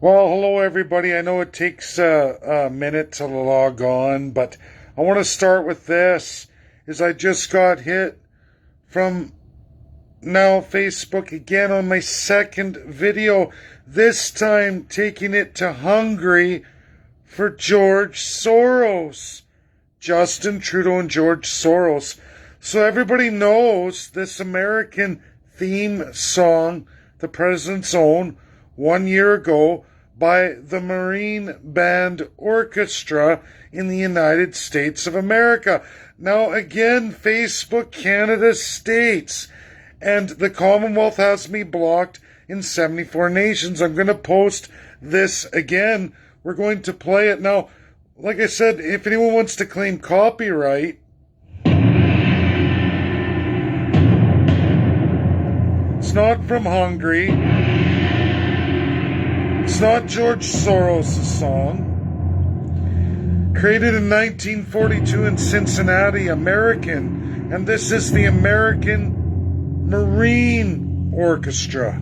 Well, hello everybody. I know it takes a minute to log on, but I want to start with this. Is I just got hit from now Facebook again on my second video, this time taking it to Hungary for George Soros. Justin Trudeau and George Soros. So everybody knows this American theme song, the President's Own, 1 year ago by the Marine Band Orchestra in the United States of America. Now again, Facebook Canada states, and the Commonwealth has me blocked in 74 nations. I'm going to post this again. We're going to play it. Now, like I said, if anyone wants to claim copyright, it's not from Hungary. It's not George Soros' song. Created in 1942 in Cincinnati, American. And this is the American Marine Orchestra.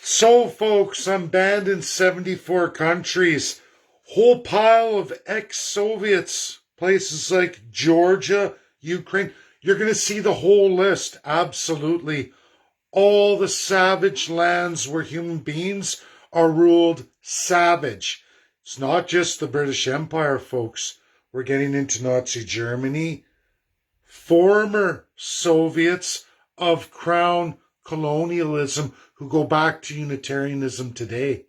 So, folks, I'm banned in 74 countries. Whole pile of ex-Soviets, places like Georgia, Ukraine. You're going to see the whole list, absolutely. All the savage lands where human beings are ruled savage. It's not just the British Empire, folks. We're getting into Nazi Germany. Former Soviets of Crown colonialism who go back to Unitarianism today.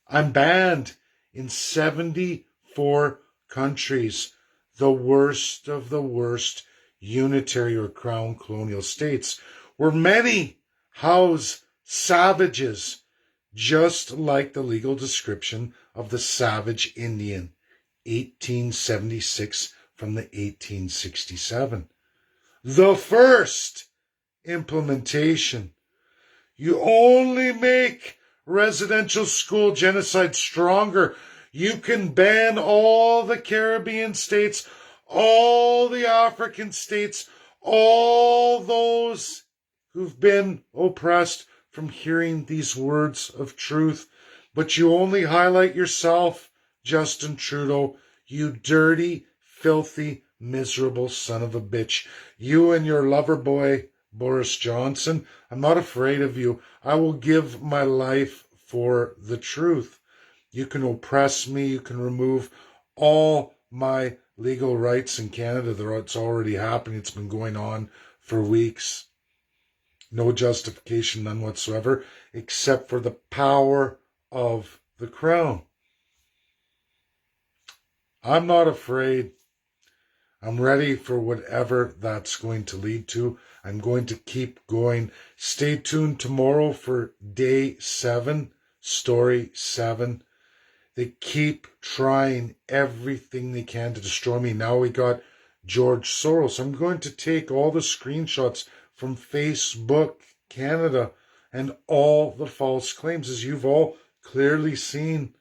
I'm banned in 74 countries. the worst of the worst unitary or crown colonial states, where many house savages, just like the legal description of the savage Indian, 1876 from the 1867. The first implementation. You only make residential school genocide stronger. You can ban all the Caribbean states, all the African states, all those who've been oppressed from hearing these words of truth. But you only highlight yourself, Justin Trudeau, you dirty, filthy, miserable son of a bitch. You and your lover boy, Boris Johnson, I'm not afraid of you. I will give my life for the truth. You can oppress me. You can remove all my legal rights in Canada. It's already happening. It's been going on for weeks. No justification, none whatsoever, except for the power of the crown. I'm not afraid. I'm ready for whatever that's going to lead to. I'm going to keep going. Stay tuned tomorrow for day 7, story 7. They keep trying everything they can to destroy me. Now we got George Soros. I'm going to take all the screenshots from Facebook Canada and all the false claims. As you've all clearly seen,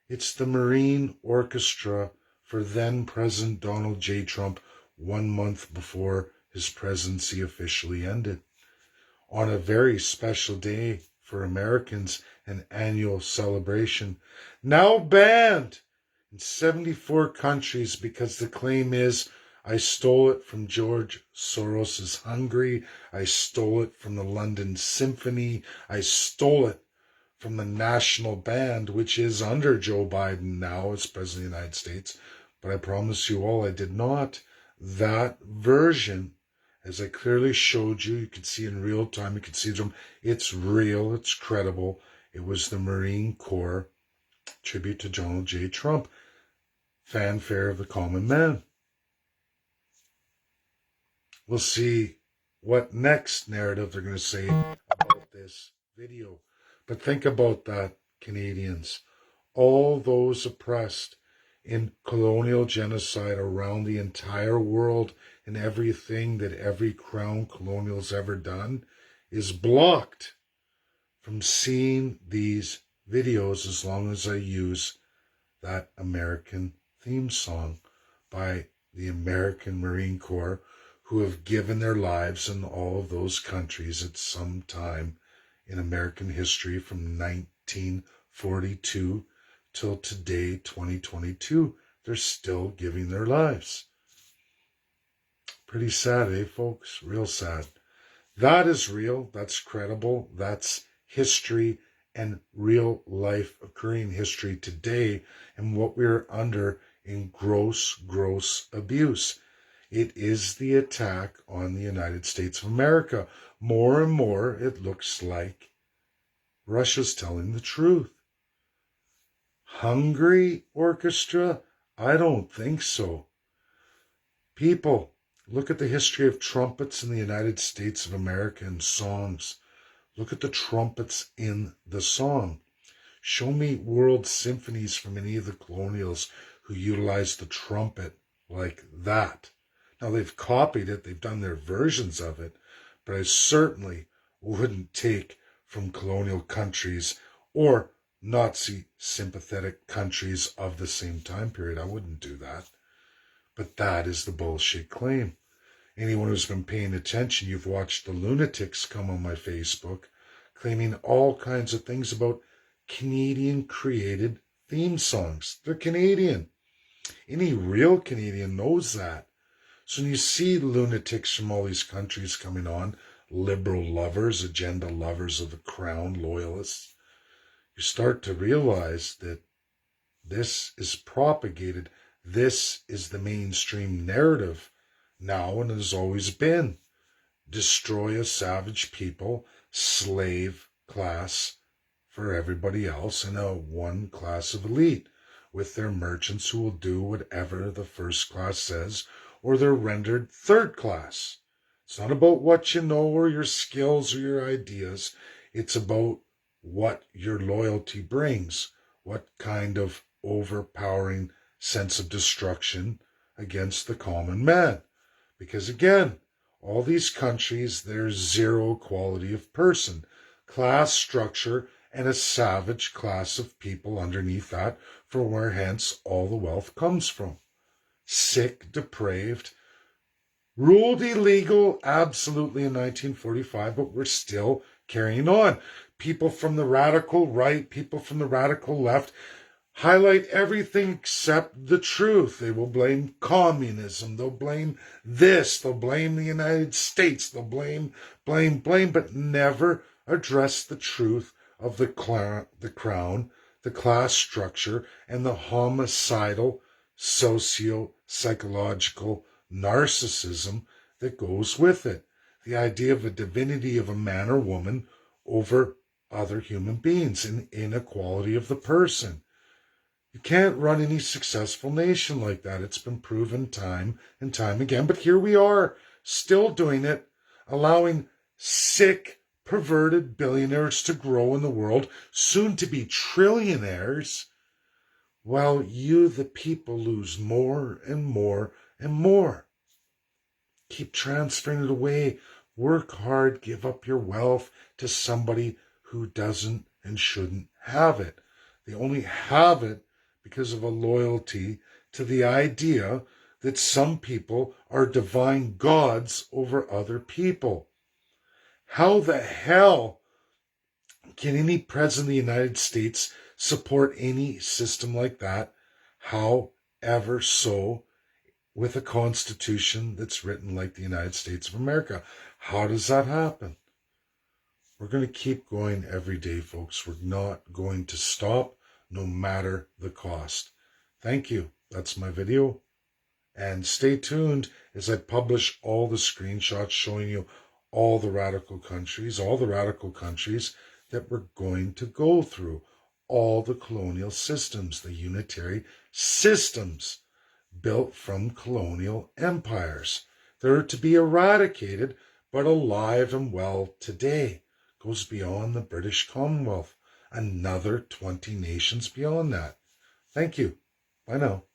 it's the Marine Orchestra for then President Donald J. Trump 1 month before his presidency officially ended. On a very special day for Americans, an annual celebration, now banned in 74 countries because the claim is, I stole it from George Soros's Hungary, I stole it from the London Symphony, I stole it from the National Band, which is under Joe Biden now as President of the United States. But I promise you all I did not. That version, as I clearly showed you, you can see in real time, you can see them. It's real, it's credible. It was the Marine Corps tribute to Donald J. Trump. Fanfare of the common man. We'll see what next narrative they're going to say about this video. But think about that, Canadians. All those oppressed in colonial genocide around the entire world and everything that every crown colonial's ever done is blocked from seeing these videos as long as I use that American theme song by the American Marine Corps, who have given their lives in all of those countries at some time in American history from 1942 till today, 2022. They're still giving their lives. Pretty sad, eh, folks? Real sad. That is real. That's credible. That's history and real life occurring history today and what we're under in gross, gross abuse. It is the attack on the United States of America. More and more, it looks like Russia's telling the truth. Hungry orchestra? I don't think so. People, look at the history of trumpets in the United States of America and songs. Look at the trumpets in the song. Show me world symphonies from any of the colonials who utilized the trumpet like that. Now, they've copied it, they've done their versions of it, but I certainly wouldn't take from colonial countries or Nazi sympathetic countries of the same time period. I wouldn't do that. But that is the bullshit claim. Anyone who's been paying attention, you've watched the lunatics come on my Facebook claiming all kinds of things about Canadian created theme songs. They're Canadian. Any real Canadian knows that. So when you see lunatics from all these countries coming on, liberal lovers, agenda lovers of the crown, loyalists, you start to realize that this is propagated. This is the mainstream narrative now and has always been. Destroy a savage people, slave class for everybody else, and a one class of elite, with their merchants who will do whatever the first class says, or they're rendered third class. It's not about what you know or your skills or your ideas. It's about what your loyalty brings, what kind of overpowering sense of destruction against the common man. Because again, all these countries, there's zero equality of person, class structure, and a savage class of people underneath that, from where hence all the wealth comes from. Sick, depraved, ruled illegal, absolutely, in 1945, but we're still carrying on. People from the radical right, people from the radical left, highlight everything except the truth. They will blame communism. They'll blame this. They'll blame the United States. They'll blame, but never address the truth of the crown, the class structure, and the homicidal, socio-psychological narcissism that goes with it. The idea of a divinity of a man or woman over other human beings, and inequality of the person. You can't run any successful nation like that. It's been proven time and time again. But here we are, still doing it, allowing sick, perverted billionaires to grow in the world, soon to be trillionaires, while you, the people, lose more and more and more. Keep transferring it away. Work hard, give up your wealth to somebody who doesn't and shouldn't have it. They only have it because of a loyalty to the idea that some people are divine gods over other people. How the hell can any president of the United States support any system like that, however so, with a constitution that's written like the United States of America? How does that happen? We're going to keep going every day, folks. We're not going to stop, no matter the cost. Thank you. That's my video. And stay tuned as I publish all the screenshots showing you all the radical countries that we're going to go through, all the colonial systems, the unitary systems built from colonial empires. They're to be eradicated, but alive and well today. Goes beyond the British Commonwealth. Another 20 nations beyond that. Thank you. Bye now.